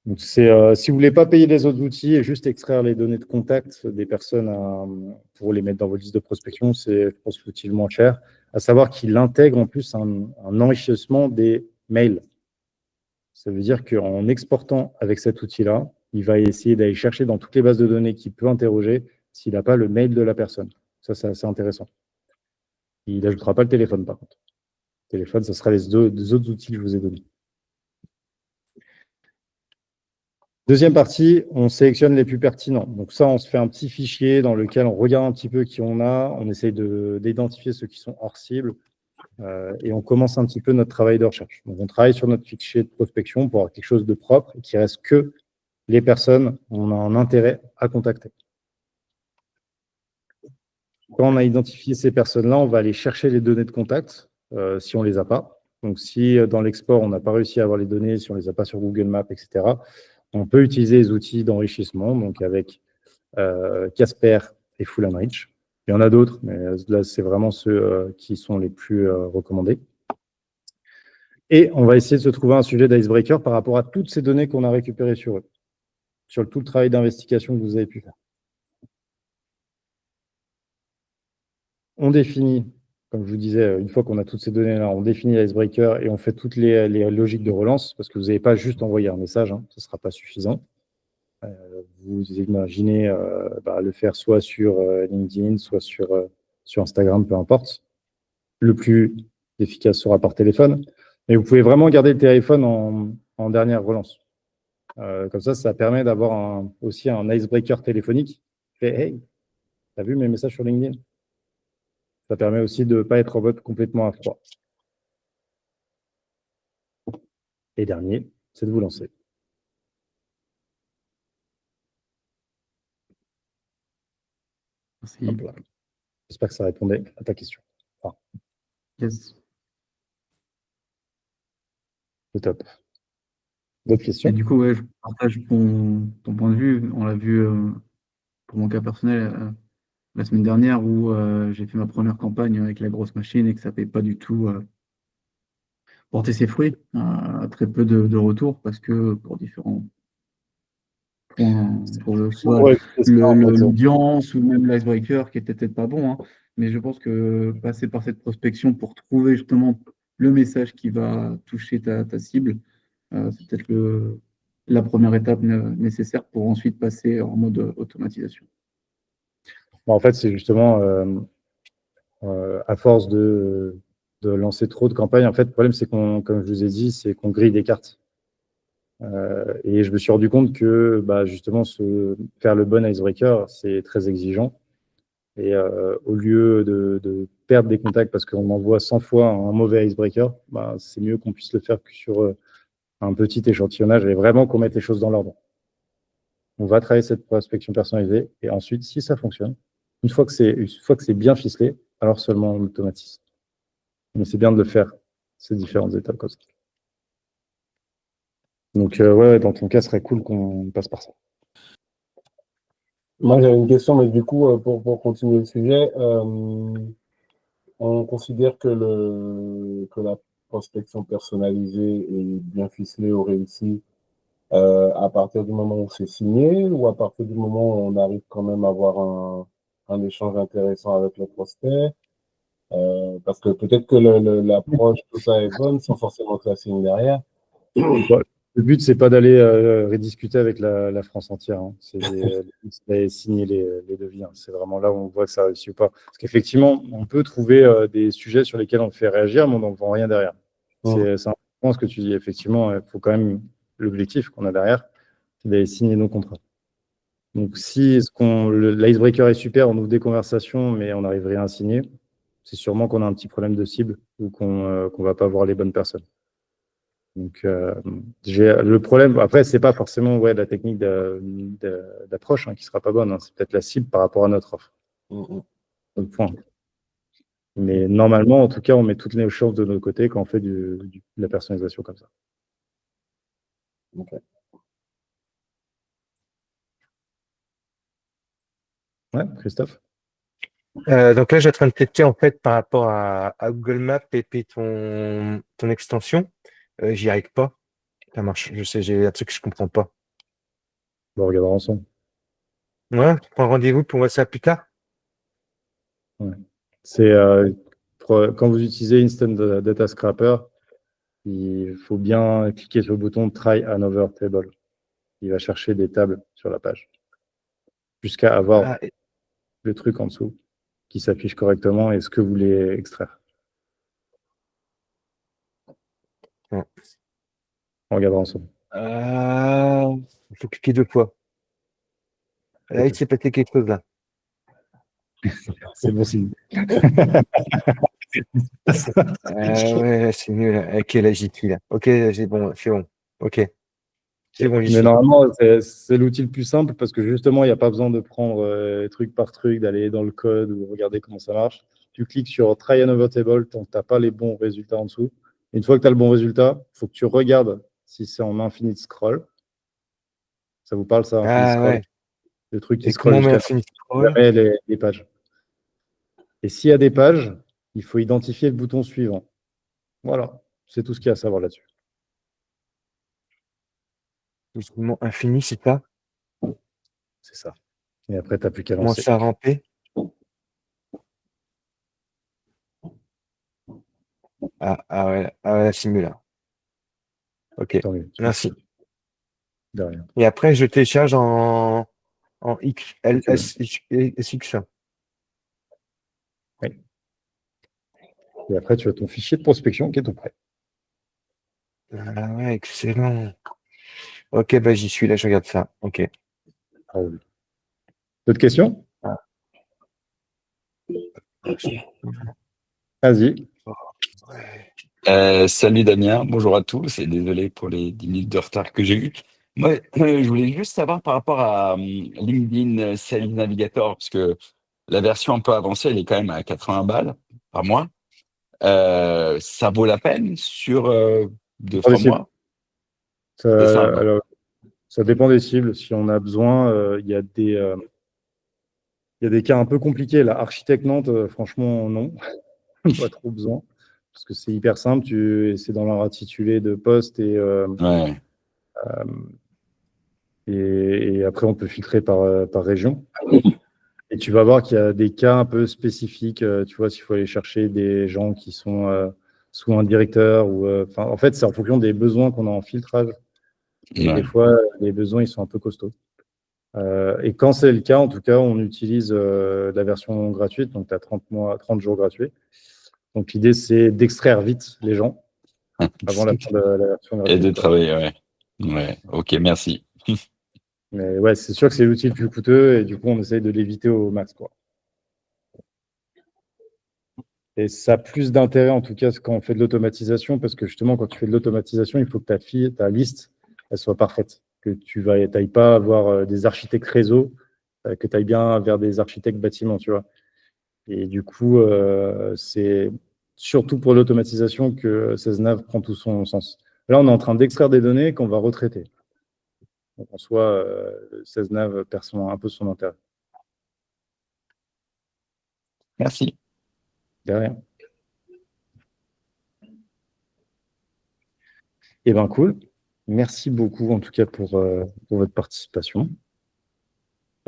Donc si vous voulez pas payer les autres outils et juste extraire les données de contact des personnes pour les mettre dans vos listes de prospection, c'est, je pense, l'outil le moins cher. À savoir qu'il intègre en plus un enrichissement des mails. Ça veut dire qu'en exportant avec cet outil-là, il va essayer d'aller chercher dans toutes les bases de données qu'il peut interroger s'il n'a pas le mail de la personne. Ça, c'est assez intéressant. Il n'ajoutera pas le téléphone, par contre. Le téléphone, ce sera les autres outils que je vous ai donnés. Deuxième partie, on sélectionne les plus pertinents. Donc ça, on se fait un petit fichier dans lequel on regarde un petit peu qui on a, on essaye d'identifier ceux qui sont hors cible et on commence un petit peu notre travail de recherche. Donc on travaille sur notre fichier de prospection pour avoir quelque chose de propre et qui reste que les personnes qu'on a un intérêt à contacter. Quand on a identifié ces personnes-là, on va aller chercher les données de contact si on ne les a pas. Donc si dans l'export, on n'a pas réussi à avoir les données, si on ne les a pas sur Google Maps, etc., on peut utiliser les outils d'enrichissement, donc avec Casper et Full Enrich. Il y en a d'autres, mais là, c'est vraiment ceux qui sont les plus recommandés. Et on va essayer de se trouver un sujet d'icebreaker par rapport à toutes ces données qu'on a récupérées sur eux, sur tout le travail d'investigation que vous avez pu faire. On définit, comme je vous disais, une fois qu'on a toutes ces données-là, on définit l'icebreaker et on fait toutes les logiques de relance, parce que vous n'avez pas juste envoyé un message, hein, ce ne sera pas suffisant. Vous imaginez le faire soit sur LinkedIn, soit sur Instagram, peu importe. Le plus efficace sera par téléphone. Mais vous pouvez vraiment garder le téléphone en dernière relance. Comme ça permet d'avoir aussi un icebreaker téléphonique. Fait, hey, t'as vu mes messages sur LinkedIn? Ça permet aussi de ne pas être en mode complètement à froid. Et dernier, c'est de vous lancer. Merci. Hop là. J'espère que ça répondait à ta question. Enfin, Yes. c'est top. D'autres questions? Et du coup, ouais, je partage ton point de vue. On l'a vu pour mon cas personnel la semaine dernière où j'ai fait ma première campagne avec la grosse machine et que ça ne fait pas du tout porter ses fruits. Très peu de retours parce que pour différentes pour soit Ouais, c'est ça, en fait. l'audience ou même l'icebreaker qui était peut-être pas bon, hein. Mais je pense que passer par cette prospection pour trouver justement le message qui va toucher ta cible, c'est peut-être la première étape nécessaire pour ensuite passer en mode automatisation. En fait, c'est justement à force de lancer trop de campagnes. En fait, le problème, c'est qu'on, comme je vous ai dit, c'est qu'on grille des cartes. Et je me suis rendu compte que justement, faire le bon icebreaker, c'est très exigeant. Et au lieu de perdre des contacts parce qu'on envoie 100 fois un mauvais icebreaker, c'est mieux qu'on puisse le faire que sur un petit échantillonnage et vraiment qu'on mette les choses dans l'ordre. On va travailler cette prospection personnalisée et ensuite, si ça fonctionne, une fois que c'est bien ficelé, alors seulement on automatise. Mais c'est bien de le faire, ces différentes étapes comme ça. Donc, ouais, dans ton cas, ce serait cool qu'on passe par ça. Moi, j'avais une question, mais du coup, pour continuer le sujet, on considère que la prospection personnalisée est bien ficelée ou réussie à partir du moment où c'est signé ou à partir du moment où on arrive quand même à avoir un échange intéressant avec le prospect. Parce que peut-être que l'approche, tout ça est bonne sans forcément que ça signe derrière. Bon, le but, c'est pas d'aller rediscuter avec la France entière. Hein. C'est d'aller signer les devis. Hein. C'est vraiment là où on voit que ça réussit ou pas. Parce qu'effectivement, on peut trouver des sujets sur lesquels on fait réagir, mais on n'en vend rien derrière. C'est important ce que tu dis. Effectivement, il faut quand même l'objectif qu'on a derrière, c'est d'aller signer nos contrats. Donc, si l'icebreaker est super, on ouvre des conversations, mais on n'arrive rien à signer, c'est sûrement qu'on a un petit problème de cible ou qu'on va pas voir les bonnes personnes. Donc, le problème, après, c'est pas forcément la technique d'approche qui sera pas bonne. Hein. C'est peut-être la cible par rapport à notre offre. Donc, point. Mais normalement, en tout cas, on met toutes les chances de notre côté quand on fait de la personnalisation comme ça. Okay. Ouais, Christophe? Donc là, je suis en train de tester en fait par rapport à Google Maps et puis ton extension. J'y arrive pas. Ça marche. Je sais, j'ai un truc que je comprends pas. Bon, on regardera ensemble. Ouais, tu prends rendez-vous pour voir ça plus tard. Ouais. C'est quand vous utilisez Instant Data Scraper, il faut bien cliquer sur le bouton Try Another Table. Il va chercher des tables sur la page jusqu'à avoir le truc en dessous qui s'affiche correctement et ce que vous voulez extraire. Ouais. On regardera ensemble. Il faut cliquer 2 fois. Là, il s'est passé quelque chose là. C'est bon signe. Ouais, c'est mieux là. Ok, là, j'y suis là. Ok, c'est bon, c'est bon. Ok. C'est bon, j'y Mais suis. normalement, c'est l'outil le plus simple parce que justement, il n'y a pas besoin de prendre truc par truc, d'aller dans le code ou regarder comment ça marche. Tu cliques sur Try Another Table tant que tu n'as pas les bons résultats en dessous. Une fois que tu as le bon résultat, il faut que tu regardes si c'est en infinite scroll. Ça vous parle, ça, infinite scroll? Ouais. Le truc qui Et comment scrolle on met jusqu'à infinite scroll? les pages. Et s'il y a des pages, il faut identifier le bouton suivant. Voilà, c'est tout ce qu'il y a à savoir là-dessus. Justement, infini, c'est ça? C'est ça. Et après, tu n'as plus qu'à Comment lancer. ça ramper? Ouais, c'est mieux là. Ok, Tant mieux. merci. De rien. Et après, je télécharge en LSX. Oui. Et après, tu as ton fichier de prospection qui est tout prêt. Ah ouais, excellent. Ok, bah j'y suis là, je regarde ça. Ok. Ah oui. D'autres questions? Vas-y. Salut Damien, bonjour à tous et désolé pour les 10 minutes de retard que j'ai eu. Moi, je voulais juste savoir par rapport à LinkedIn Sales Navigator, parce que la version un peu avancée, elle est quand même à 80 balles par mois. Ça vaut la peine sur 2-3 mois? C'est ça, hein. Alors, ça dépend des cibles. Si on a besoin, il y a des cas un peu compliqués. Là, architecte Nantes, franchement, non. Pas trop besoin. Parce que c'est hyper simple. C'est dans leur intitulé de poste et Ouais. Et après, on peut filtrer par région. Et tu vas voir qu'il y a des cas un peu spécifiques. Tu vois, s'il faut aller chercher des gens qui sont sous un directeur. En fait, c'est en fonction des besoins qu'on a en filtrage. Et Ouais. des fois, les besoins, ils sont un peu costauds. Et quand c'est le cas, en tout cas, on utilise la version gratuite. Donc, tu as 30 jours gratuits. Donc, l'idée, c'est d'extraire vite les gens avant la fin de la version Et gratuite. de travailler, ouais. Ouais, ok, merci. Mais ouais, c'est sûr que c'est l'outil le plus coûteux et du coup, on essaye de l'éviter au max, quoi. Et ça a plus d'intérêt, en tout cas, quand on fait de l'automatisation, parce que justement, quand tu fais de l'automatisation, il faut que ta liste, elle soit parfaite. Que tu n'ailles pas avoir des architectes réseau, que tu ailles bien vers des architectes bâtiments, tu vois. Et du coup, c'est surtout pour l'automatisation que 16nav prend tout son sens. Là, on est en train d'extraire des données qu'on va retraiter. Donc, en soi, 16nav perd un peu son intérêt. Merci. De rien. Eh bien, cool. Merci beaucoup, en tout cas, pour votre participation.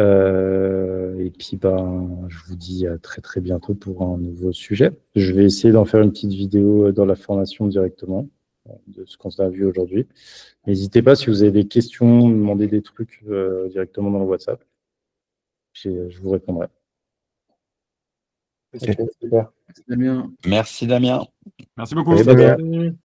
Et puis, je vous dis à très, très bientôt pour un nouveau sujet. Je vais essayer d'en faire une petite vidéo dans la formation directement de ce qu'on a vu aujourd'hui. N'hésitez pas, si vous avez des questions, demandez des trucs directement dans le WhatsApp. Je vous répondrai. Ok, super. Damien. Merci, Damien. Merci beaucoup. Allez, Damien. bye.